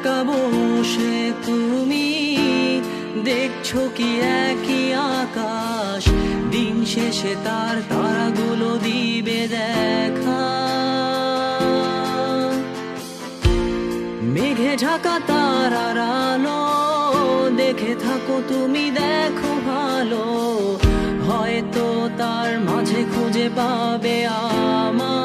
একা বসে তুমি দেখছো কি একই আকাশ, দিন শেষে তার তারাগুলো দিবে দেখা। মেঘে ঢাকা তারার আলো দেখে থাকো তুমি, দেখো ভালো, হয়তো তার মাঝে খুঁজে পাবে আমার